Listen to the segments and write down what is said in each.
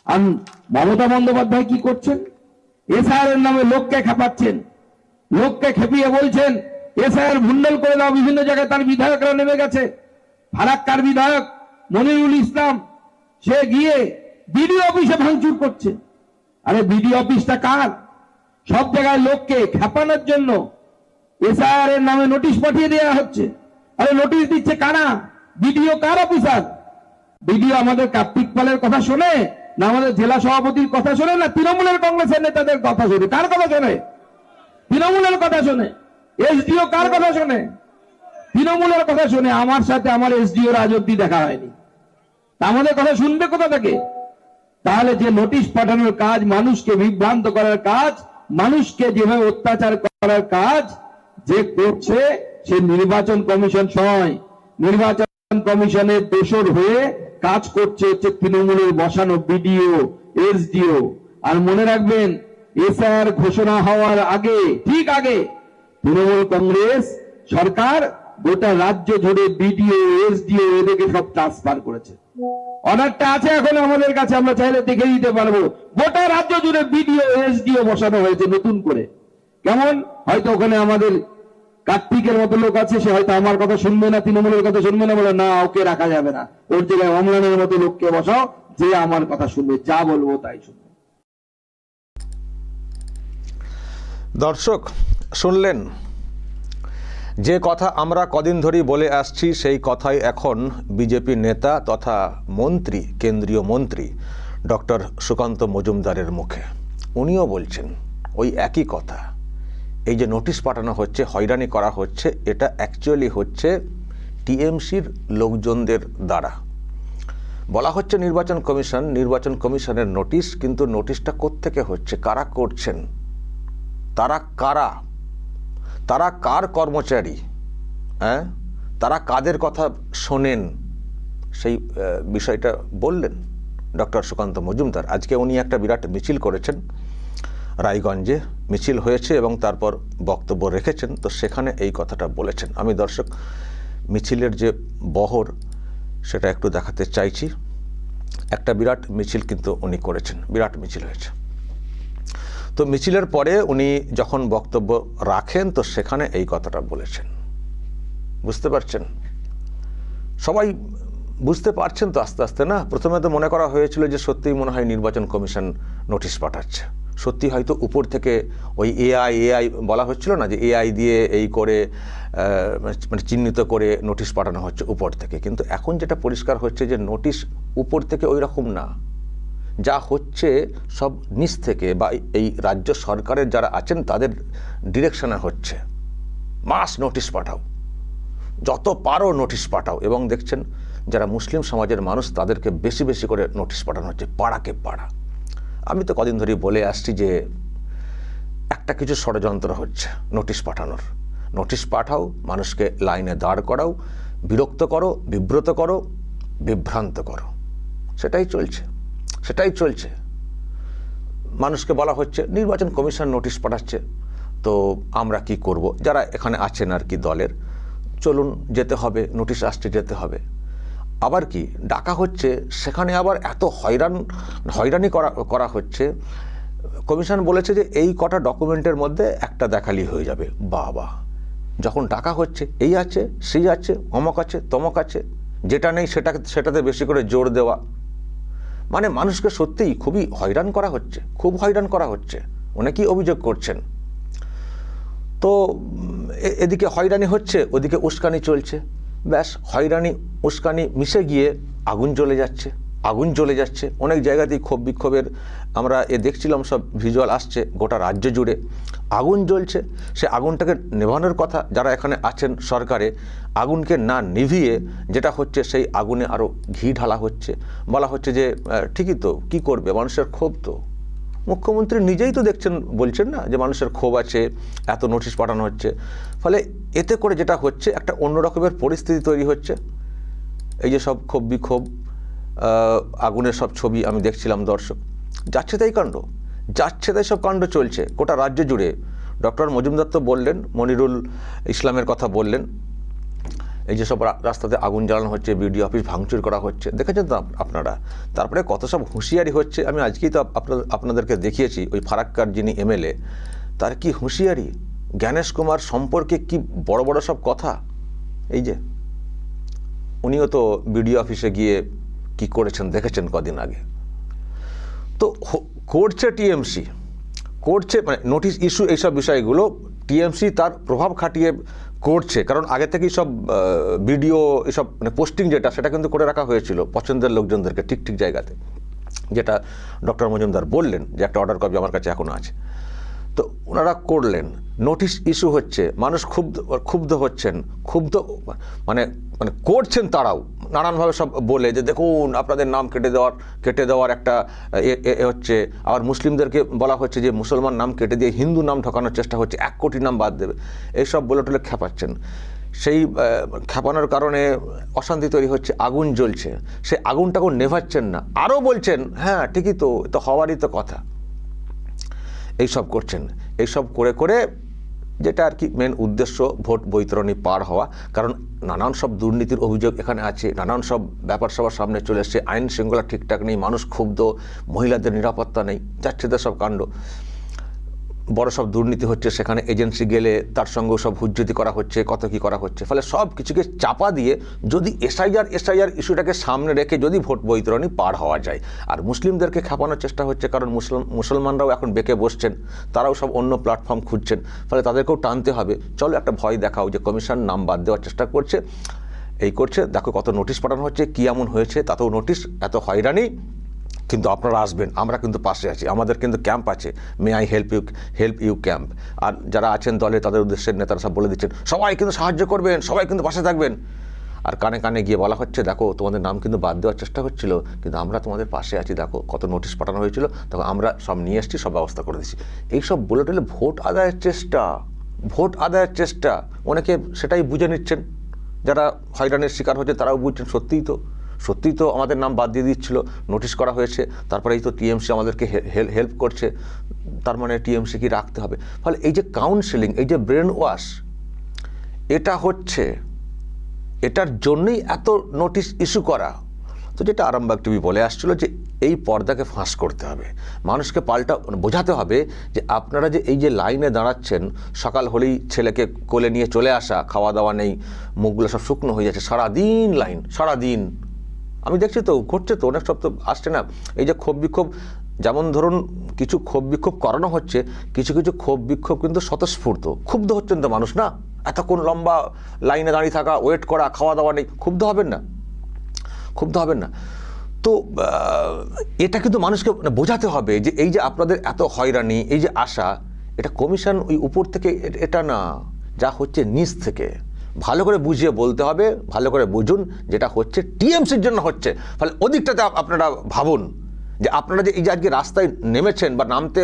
আর মমতা বন্দ্যোপাধ্যায় কি করছেন? এসআইআর এর নামে লোককে খেপাচ্ছেন, লোককে খেপিয়ে বলছেন এসআইআর ভুন্ডল করে দাও। বিভিন্ন জায়গায় তার বিধায়করা নেমে গেছে। ফারাক্কার বিধায়ক মনিরুল ইসলাম সে গিয়ে বিডিও অফিসে ভাঙচুর করছে। আরে বিডিও অফিসটা কার? সব জায়গায় লোককে খেপানোর জন্য এসআইআর এর নামে নোটিশ পাঠিয়ে দেওয়া হচ্ছে। আরে নোটিশ দিচ্ছে কারা? বিডিও কার অফিসার? বিডিও আমাদের কার্তিক পালের কথা শোনে না আমাদের জেলা সভাপতির কথা শোনে না তৃণমূলের কংগ্রেসের নেতাদের কথা শোনে? কার কথা শোনে? তৃণমূলের কথা শোনে। এসডিও কার কথা শোনে? তৃণমূলের কথা শোনে। আমার সাথে আমার এসডিও আজ অব্দি দেখা হয়নি, তা আমাদের কথা শুনবে কোথা থেকে? তাহলে যে নোটিশ পাঠানোর কাজ, মানুষকে বিভ্রান্ত করার কাজ, মানুষকে যেভাবে অত্যাচার করার কাজ যে করছে, সে নির্বাচন কমিশন নয়। নির্বাচন কমিশনের দোষর হয়ে কাজ করছে হচ্ছে তৃণমূলের বসানো বিডিও, এসডিও। আর মনে রাখবেন, এসআইআর ঘোষণা হওয়ার আগে, ঠিক আগে, তৃণমূল কংগ্রেস সরকার গোটা রাজ্য জুড়ে বিডিও, এসডিও এদেরকে সব ট্রান্সফার করেছে। অর্ডারটা আছে এখন আমাদের কাছে, আমরা চাইলে দেখে দিতে পারবো। গোটা রাজ্য জুড়ে বিডিও, এসডিও বসানো হয়েছে নতুন করে। কেমন? হয়তো ওখানে আমাদের কার্তিকের মতো লোক আছে, সে হয়তো আমার কথা শুনবে না, তৃণমূলের কথা শুনবে না, বলে না ওকে রাখা যাবে না, ওর জায়গায় অম্লানের মতো লোককে বসাও যে আমার কথা শুনবে, যা বলবো তাই শুনবে। দর্শক শুনলেন যে কথা আমরা কদিন ধরেই বলে আসছি, সেই কথাই এখন বিজেপি নেতা তথা মন্ত্রী, কেন্দ্রীয় মন্ত্রী ডক্টর সুকান্ত মজুমদারের মুখে। উনিও বলছেন ওই একই কথা। এই যে নোটিশ পাঠানো হচ্ছে, হয়রানি করা হচ্ছে, এটা অ্যাকচুয়ালি হচ্ছে টিএমসির লোকজনদের দ্বারা। বলা হচ্ছে নির্বাচন কমিশনের নোটিশ, কিন্তু নোটিশটা কোত্থেকে হচ্ছে, কারা করছেন, তারা কারা, তারা কার কর্মচারী, হ্যাঁ, তারা কাদের কথা শোনেন, সেই বিষয়টা বললেন ডক্টর সুকান্ত মজুমদার। আজকে উনি একটা বিরাট মিছিল করেছেন, রায়গঞ্জে মিছিল হয়েছে এবং তারপর বক্তব্য রেখেছেন, তো সেখানে এই কথাটা বলেছেন। আমি দর্শক মিছিলের যে বহর সেটা একটু দেখাতে চাইছি। একটা বিরাট মিছিল কিন্তু উনি করেছেন, বিরাট মিছিল হয়েছে। তো মিছিলের পরে উনি যখন বক্তব্য রাখেন, তো সেখানে এই কথাটা বলেছেন। বুঝতে পারছেন? সবাই বুঝতে পারছেন তো আস্তে আস্তে, না? প্রথমে তো মনে করা হয়েছিল যে সত্যিই মনে হয় নির্বাচন কমিশন নোটিশ পাঠাচ্ছে, সত্যি হয়তো উপর থেকে ওই এআই বলা হচ্ছিল না, যে এআই দিয়ে এই করে মানে চিহ্নিত করে নোটিশ পাঠানো হচ্ছে উপর থেকে। কিন্তু এখন যেটা পরিষ্কার হচ্ছে যে নোটিশ উপর থেকে ওই রকম না, যা হচ্ছে সব নিচ থেকে বা এই রাজ্য সরকারের যারা আছেন তাদের ডিরেকশনে হচ্ছে। মাস নোটিশ পাঠাও, যত পারো নোটিশ পাঠাও। এবং দেখছেন যারা মুসলিম সমাজের মানুষ তাদেরকে বেশি বেশি করে নোটিশ পাঠানো হচ্ছে, পাড়াকে পাড়া। আমি তো কদিন ধরেই বলে আসছি যে একটা কিছু ষড়যন্ত্র হচ্ছে নোটিশ পাঠানোর। নোটিশ পাঠাও, মানুষকে লাইনে দাঁড় করাও, বিরক্ত করো, বিব্রত করো, বিভ্রান্ত করো, সেটাই চলছে। মানুষকে বলা হচ্ছে নির্বাচন কমিশন নোটিশ পাঠাচ্ছে, তো আমরা কি করব, যারা এখানে আছেন আর কি দলের, চলুন যেতে হবে, নোটিশ আসছে যেতে হবে। আবার কি ডাকা হচ্ছে, সেখানে আবার এত হয়রানি করা হচ্ছে। কমিশন বলেছে যে এই কটা ডকুমেন্টের মধ্যে একটা দেখালি হয়ে যাবে। বাবা, যখন ডাকা হচ্ছে এই আছে, সেই আছে, অমক আছে, তমক আছে, যেটা নেই সেটাতে বেশি করে জোর দেওয়া। মানে মানুষকে সত্যিই খুবই হয়রান করা হচ্ছে, খুব হয়রান করা হচ্ছে। অনেকেই অভিযোগ করছেন। তো এদিকে হয়রানি হচ্ছে, ওদিকে উস্কানি চলছে। ব্যাস, হয়রানি উস্কানি মিশে গিয়ে আগুন জ্বলে যাচ্ছে। অনেক জায়গাতেই ক্ষোভ বিক্ষোভের আমরা দেখছিলাম, সব ভিজুয়াল আসছে, গোটা রাজ্য জুড়ে আগুন জ্বলছে। সে আগুনটাকে নেভানোর কথা যারা এখানে আছেন সরকারে, আগুনকে না নিভিয়ে যেটা হচ্ছে সেই আগুনে আরও ঘি ঢালা হচ্ছে। বলা হচ্ছে যে ঠিকই তো, কি করবে, মানুষের ক্ষোভ তো। মুখ্যমন্ত্রী নিজেই তো বলছেন না যে মানুষের ক্ষোভ আছে, এত নোটিশ পাঠানো হচ্ছে। ফলে এতে করে যেটা হচ্ছে, একটা অন্য রকমের পরিস্থিতি তৈরি হচ্ছে। এই যে সব ক্ষোভ বিক্ষোভ, আগুনের সব ছবি আমি দেখছিলাম দর্শক, যাচ্ছে তাই সব কাণ্ড চলছে গোটা রাজ্য জুড়ে। ডক্টর মজুমদার তো বললেন, মনিরুল ইসলামের কথা বললেন, এই যে সব রাস্তাতে আগুন জ্বালানো হচ্ছে, বিডিও অফিস ভাঙচুর করা হচ্ছে, দেখেছেন তো আপনারা। তারপরে কত সব হুঁশিয়ারি হচ্ছে, আমি আজকেই তো আপনাদেরকে দেখিয়েছি ওই ফারাক্কার যিনি এমএলএ, তার কি হুঁশিয়ারি, জ্ঞানেশ কুমার সম্পর্কে কি বড় বড় সব কথা। এই যে উনিও তো বিডিও অফিসে গিয়ে কি করেছেন দেখেছেন কদিন আগে। তো করছে টিএমসি, করছে মানে নোটিশ ইস্যু, এইসব বিষয়গুলো টিএমসি তার প্রভাব খাটিয়ে করছে, কারণ আগে থেকেই সব ভিডিও এসব মানে পোস্টিং যেটা সেটা কিন্তু করে রাখা হয়েছিল পছন্দের লোকজনদেরকে ঠিক ঠিক জায়গাতে, যেটা ডক্টর মজুমদার বললেন যে একটা অর্ডার কপি আমার কাছে এখনও আছে। তো ওনারা করলেন, নোটিশ ইস্যু হচ্ছে, মানুষ ক্ষুব্ধ হচ্ছেন, মানে মানে করছেন তারাও নানানভাবে সব বলে যে দেখুন আপনাদের নাম কেটে দেওয়ার একটা হচ্ছে। আবার মুসলিমদেরকে বলা হচ্ছে যে মুসলমান নাম কেটে দিয়ে হিন্দু নাম ঢোকানোর চেষ্টা হচ্ছে, 1 কোটি নাম বাদ দেবে, এইসব বলে টলে খেপাচ্ছেন। সেই খেপানোর কারণে অশান্তি তৈরি হচ্ছে, আগুন জ্বলছে, সেই আগুনটাকেও নেভাচ্ছেন না, আরও বলছেন হ্যাঁ ঠিকই তো হওয়ারই তো কথা। এইসব করছেন, এইসব করে করে যেটা আর কি মেন উদ্দেশ্য ভোট বৈতরণী পার হওয়া। কারণ নানান সব দুর্নীতির অভিযোগ এখানে আছে, নানান সব ব্যাপার সবার সামনে চলে এসছে, আইন শৃঙ্খলা ঠিকঠাক নেই, মানুষ ক্ষুব্ধ, মহিলাদের নিরাপত্তা নেই, যাচ্ছে সব কাণ্ড, বড় সব দুর্নীতি হচ্ছে, সেখানে এজেন্সি গেলে তার সঙ্গেও সব হুজ্জতি করা হচ্ছে, কত কি করা হচ্ছে। ফলে সব কিছুকে চাপা দিয়ে যদি এসআইআর ইস্যুটাকে সামনে রেখে যদি ভোট বৈতরণী পার হওয়া যায়, আর মুসলিমদেরকে খেপানোর চেষ্টা হচ্ছে, কারণ মুসলমানরাও এখন বেঁকে বসছেন, তারাও সব অন্য প্ল্যাটফর্ম খুঁজছেন, ফলে তাদেরকেও টানতে হবে, চলো একটা ভয় দেখাও যে কমিশন নাম বাদ দেওয়ার চেষ্টা করছে, এই করছে, দেখো কত নোটিশ পাঠানো হচ্ছে, কী এমন হয়েছে, তাতেও নোটিশ, এত হয়রানি, কিন্তু আপনারা আসবেন, আমরা কিন্তু পাশে আছি, আমাদের কিন্তু ক্যাম্প আছে, may I help you camp. আর যারা আছেন দলে তাদের উদ্দেশ্যে নেতারা সব বলে দিচ্ছেন সবাই কিন্তু সাহায্য করবেন, সবাই কিন্তু পাশে থাকবেন। আর কানে কানে গিয়ে বলা হচ্ছে দেখো তোমাদের নাম কিন্তু বাদ দেওয়ার চেষ্টা হচ্ছিল, কিন্তু আমরা তোমাদের পাশে আছি, দেখো কত নোটিশ পাঠানো হয়েছিল, তখন আমরা সব নিয়ে এসেছি, সব ব্যবস্থা করে দিচ্ছি। এইসব বলে টলে ভোট আদায়ের চেষ্টা অনেকে সেটাই বুঝে নিচ্ছেন, যারা হয়রানির শিকার হচ্ছে তারাও বুঝছেন সত্যিই তো আমাদের নাম বাদ দিয়ে দিচ্ছিল, নোটিশ করা হয়েছে, তারপরে এই তো টিএমসি আমাদেরকে হেল্প করছে, তার মানে টিএমসি কি রাখতে হবে। ফলে এই যে কাউন্সেলিং, এই যে ব্রেন ওয়াশ, এটা হচ্ছে, এটার জন্যই এত নোটিশ ইস্যু করা। তো যেটা আরামবাগ টিভি বলে আসছিল যে এই পর্দাকে ফাঁস করতে হবে, মানুষকে পাল্টা বোঝাতে হবে যে আপনারা যে এই যে লাইনে দাঁড়াচ্ছেন, সকাল হলেই ছেলেকে কোলে নিয়ে চলে আসা, খাওয়া দাওয়া নেই, মুখগুলো সব শুকনো হয়ে যাচ্ছে, সারাদিন লাইন, সারাদিন আমি দেখছি তো, ঘটছে তো, অনেক সব তো আসছে না। এই যে ক্ষোভ বিক্ষোভ, যেমন ধরুন কিছু ক্ষোভ বিক্ষোভ করানো হচ্ছে, কিছু ক্ষোভ বিক্ষোভ কিন্তু স্বতঃস্ফূর্ত, ক্ষুব্ধ হচ্ছেন তো মানুষ না, এতক্ষণ লম্বা লাইনে দাঁড়িয়ে থাকা, ওয়েট করা, খাওয়া দাওয়া নেই, ক্ষুব্ধ হবেন না। তো এটা কিন্তু মানুষকে বোঝাতে হবে যে এই যে আপনাদের এত হয়রানি, এই যে আশা, এটা কমিশন ওই উপর থেকে, এটা না, যা হচ্ছে নিচ থেকে। ভালো করে বুঝিয়ে বলতে হবে, ভালো করে বুঝুন যেটা হচ্ছে টিএমসির জন্য হচ্ছে। ফলে ওদিকটাতে আপনারা ভাবুন যে আপনারা যে এই যে আজকে রাস্তায় নেমেছেন বা নামতে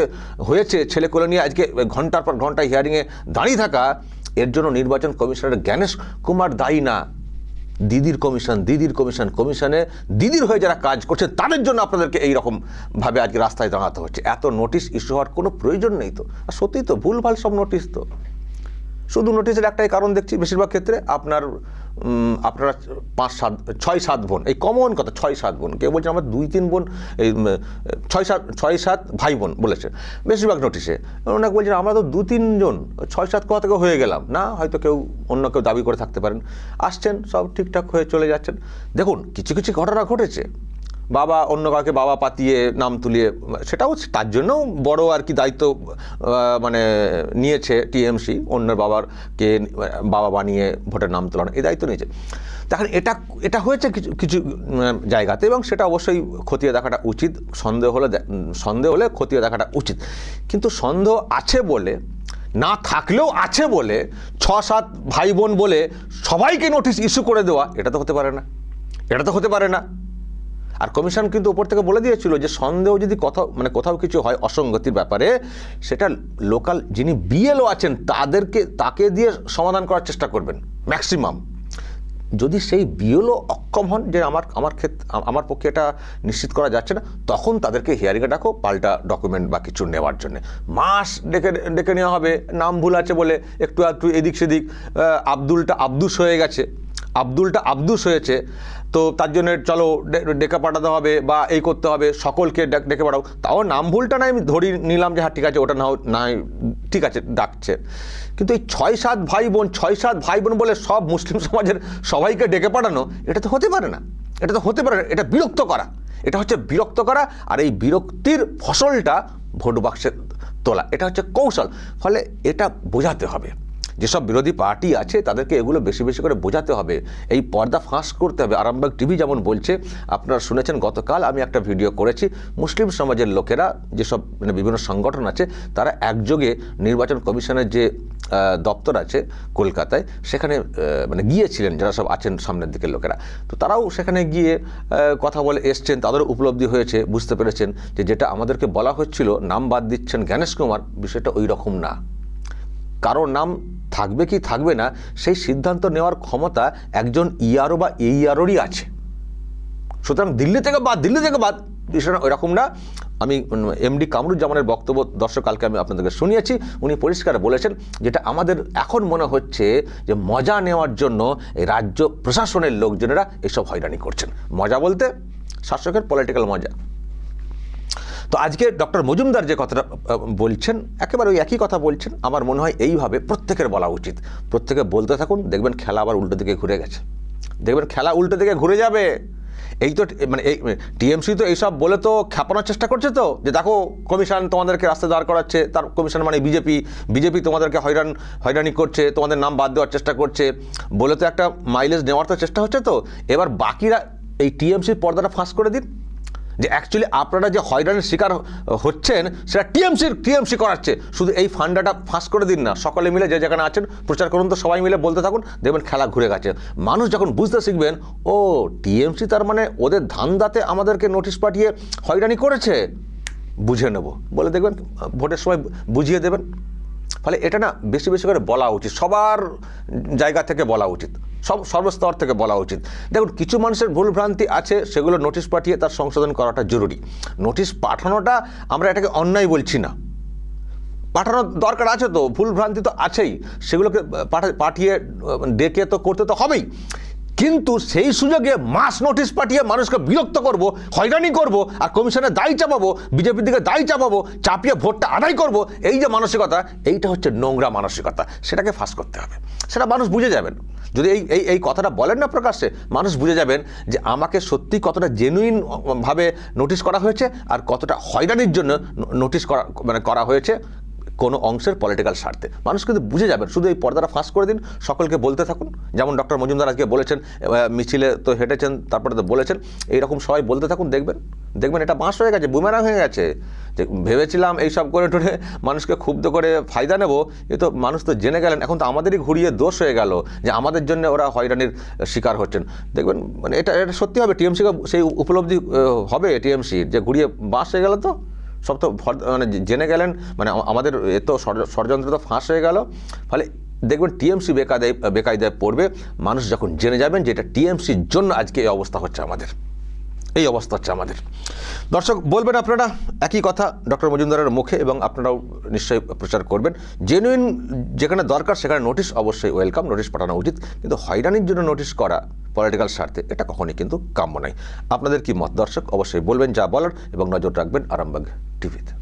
হয়েছে, ছেলে কোলে নিয়ে আজকে ঘন্টার পর ঘন্টা হিয়ারিংয়ে দাঁড়িয়ে থাকা, এর জন্য নির্বাচন কমিশনার জ্ঞানেশ কুমার দায়ী না, দিদির কমিশনে দিদির হয়ে যারা কাজ করছে তাদের জন্য আপনাদেরকে এইরকমভাবে আজকে রাস্তায় দাঁড়াতে হচ্ছে। এত নোটিশ ইস্যু হওয়ার কোনো প্রয়োজন নেই তো। আর সত্যিই তো ভুলভাল সব নোটিশ, তো শুধু নোটিশের একটাই কারণ দেখছি বেশিরভাগ ক্ষেত্রে, আপনারা 6-7 বোন, এই কমন কথা, 6-7 বোন, কেউ বলছে আমার 2-3 বোন, এই 6-7 ভাই বোন বলেছে বেশিরভাগ নোটিশে। ওনাকে বলছেন আমরা তো 2-3 জন, 6-7 কোথা থেকে হয়ে গেলাম না, হয়তো অন্য কেউ দাবি করে থাকতে পারেন। আসছেন, সব ঠিকঠাক হয়ে চলে যাচ্ছেন। দেখুন কিছু ঘটনা ঘটেছে, বাবা অন্য কাউকে বাবা পাতিয়ে নাম তুলিয়ে, সেটাও তার জন্য বড় আর কি দায়িত্ব মানে নিয়েছে টিএমসি, অন্যের বাবাকে বাবা বানিয়ে ভোটের নাম তোলানো, এই দায়িত্ব নিয়েছে। তখন এটা হয়েছে কিছু জায়গাতে, এবং সেটা অবশ্যই খতিয়ে দেখাটা উচিত, সন্দেহ হলে খতিয়ে দেখাটা উচিত। কিন্তু সন্দেহ আছে বলে, না থাকলেও আছে বলে, 6-7 ভাই বোন বলে সবাইকে নোটিশ ইস্যু করে দেওয়া, এটা তো হতে পারে না। আর কমিশন কিন্তু উপর থেকে বলে দিয়েছিল যে সন্দেহ যদি কোথাও কিছু হয় অসঙ্গতির ব্যাপারে, সেটা লোকাল যিনি বিএলও আছেন তাকে দিয়ে সমাধান করার চেষ্টা করবেন ম্যাক্সিমাম। যদি সেই বিএলও অক্ষম হন যে আমার পক্ষে এটা নিশ্চিত করা যাচ্ছে না, তখন তাদেরকে হিয়ারিংয়ে ডাকো, পাল্টা ডকুমেন্ট বা কিছু নেওয়ার জন্য। মাস ডেকে নেওয়া হবে, নাম ভুল আছে বলে একটু এদিক সেদিক, আব্দুলটা আব্দুস হয়ে গেছে, আব্দুলটা আব্দুস হয়েছে, তো তার জন্য চলো ডেকে পাঠাতে হবে বা এই করতে হবে, সকলকে ডেকে পাঠাও। তাও নাম ভুলটা নাই আমি ধরি নিলাম যে হ্যাঁ ঠিক আছে, ওটা না ঠিক আছে ডাকছে, কিন্তু এই 6-7 ভাই বোন বলে সব মুসলিম সমাজের সবাইকে ডেকে পাঠানো, এটা তো হতে পারে না, এটা তো হতে পারে না, এটা বিরক্ত করা, এটা হচ্ছে বিরক্ত করা। আর এই বিরক্তির ফসলটা ভোট বাক্সে তোলা, এটা হচ্ছে কৌশল। ফলে এটা বোঝাতে হবে, যেসব বিরোধী পার্টি আছে তাদেরকে এগুলো বেশি বেশি করে বোঝাতে হবে, এই পর্দা ফাঁস করতে হবে। আরামবাগ টিভি যেমন বলছে, আপনারা শুনেছেন গতকাল আমি একটা ভিডিও করেছি, মুসলিম সমাজের লোকেরা যেসব মানে বিভিন্ন সংগঠন আছে তারা একযোগে নির্বাচন কমিশনের যে দপ্তর আছে কলকাতায়, সেখানে মানে গিয়েছিলেন যারা সব আছেন সামনের দিকের লোকেরা। তো তারাও সেখানে গিয়ে কথা বলে এসছেন, তাদেরও উপলব্ধি হয়েছে, বুঝতে পেরেছেন যে যেটা আমাদেরকে বলা হচ্ছিল নাম বাদ দিচ্ছেন জ্ঞানেশ কুমার, বিষয়টা ওই রকম না। কারোর নাম থাকবে কি থাকবে না সেই সিদ্ধান্ত নেওয়ার ক্ষমতা একজন ইআরও বা এইআরওরই আছে। সুতরাং দিল্লি থেকে বাদ বিষয়টা ওইরকম না। আমি এমডি কামরুজ্জামানের বক্তব্য দর্শক কালকে আমি আপনাদেরকে শুনিয়েছি, উনি পরিষ্কার বলেছেন যেটা আমাদের এখন মনে হচ্ছে যে মজা নেওয়ার জন্য এই রাজ্য প্রশাসনের লোকজনেরা এসব হয়রানি করছেন। মজা বলতে শাসকের পলিটিক্যাল মজা। তো আজকে ডক্টর মজুমদার যে কথাটা বলছেন, একেবারে ওই একই কথা বলছেন। আমার মনে হয় এইভাবে প্রত্যেকের বলা উচিত, প্রত্যেকে বলতে থাকুন, দেখবেন খেলা আবার উল্টো দিকে ঘুরে গেছে, দেখবেন খেলা উল্টো দিকে ঘুরে যাবে। এই তো মানে এই টিএমসি তো এইসব বলে তো খেপানোর চেষ্টা করছে, তো যে দেখো কমিশন তোমাদেরকে রাস্তায় দাঁড় করাচ্ছে, তার কমিশন মানে বিজেপি তোমাদেরকে হয়রানি করছে, তোমাদের নাম বাদ দেওয়ার চেষ্টা করছে বলে তো একটা মাইলেজ নেওয়ার তো চেষ্টা হচ্ছে। তো এবার বাকিরা এই টিএমসির পর্দাটা ফাঁস করে দিন, যে অ্যাকচুয়ালি আপনারা যে হয়রানির শিকার হচ্ছেন সেটা টিএমসি করাচ্ছে। শুধু এই ফান্ডাটা ফাঁস করে দিন না, সকলে মিলে যে যেখানে আছেন প্রচার করুন, তো সবাই মিলে বলতে থাকুন, দেখবেন খেলা ঘুরে গেছে। মানুষ যখন বুঝতে শিখবেন ও টিএমসি তার মানে ওদের ধান্দাতে আমাদেরকে নোটিশ পাঠিয়ে হয়রানি করেছে, বুঝে নেব বলে দেখবেন ভোটের সময় বুঝিয়ে দেবেন। ফলে এটা না বেশি বেশি করে বলা উচিত, সবার জায়গা থেকে বলা উচিত, সর্বস্তর থেকে বলা উচিত। দেখুন কিছু মানুষের ভুল ভ্রান্তি আছে, সেগুলো নোটিশ পাঠিয়ে তার সংশোধন করাটা জরুরি। নোটিশ পাঠানোটা আমরা এটাকে অন্যায় বলছি না, পাঠানোর দরকার আছে, তো ভুল ভ্রান্তি তো আছেই, সেগুলোকে পাঠিয়ে ডেকে তো করতে তো হবেই। কিন্তু সেই সুযোগে মাস নোটিশ পাঠিয়ে মানুষকে বিরক্ত করব, হয়রানি করব, আর কমিশনের দায় চাপাবো, বিজেপির দিকে দায় চাপাবো, চাপিয়ে ভোটটা আদায় করব, এই যে মানসিকতা, এইটা হচ্ছে নোংরা মানসিকতা। সেটাকে ফাঁস করতে হবে, সেটা মানুষ বুঝে যাবেন। যদি এই কথাটা বলেন না প্রকাশ্যে, মানুষ বুঝে যাবেন যে আমাকে সত্যি কতটা জেনুইন ভাবে নোটিশ করা হয়েছে আর কতটা হয়রানির জন্য নোটিশ করা হয়েছে কোনো অংশের পলিটিক্যাল স্বার্থে। মানুষ কিন্তু বুঝে যাবেন, শুধু এই পর্দাটা ফাঁস করে দিন, সকলকে বলতে থাকুন। যেমন ডক্টর মজুমদার আজকে বলেছেন, মিছিলে তো হেঁটেছেন, তারপরে তো বলেছেন, এইরকম সবাই বলতে থাকুন, দেখবেন এটা বাঁশ হয়ে গেছে, বুমেরাং হয়ে গেছে। যে ভেবেছিলাম এইসব করে টোরে মানুষকে ক্ষুব্ধ করে ফায়দা নেব, এ তো মানুষ তো জেনে গেলেন, এখন তো আমাদেরই ঘুরিয়ে দোষ হয়ে গেল যে আমাদের জন্য ওরা হয়রানির শিকার হচ্ছেন। দেখবেন মানে এটা সত্যি হবে, টিএমসিকে সেই উপলব্ধি হবে টিএমসির, যে ঘুরিয়ে বাঁশ হয়ে গেল, তো সব তো মানে জেনে গেলেন, মানে আমাদের এ তো ষড়যন্ত্র তো ফাঁস হয়ে গেল। ফলে দেখবেন টিএমসি বেকায়দায় পড়বে, মানুষ যখন জেনে যাবেন যে এটা টিএমসির জন্য আজকে এই অবস্থা হচ্ছে আমাদের, এই অবস্থা হচ্ছে আমাদের। দর্শক বলবেন আপনারা একই কথা ডক্টর মজুমদারের মুখে, এবং আপনারাও নিশ্চয়ই প্রচার করবেন। জেনুইন যেখানে দরকার সেখানে নোটিশ অবশ্যই ওয়েলকাম, নোটিশ পাঠানো উচিত, কিন্তু হয়রানির জন্য নোটিশ করা পলিটিক্যাল স্বার্থে এটা কখনই কিন্তু কাম্য নয়। আপনাদের কি মত দর্শক অবশ্যই বলবেন, যা বলার, এবং নজর রাখবেন আরামবাগ টিভিতে।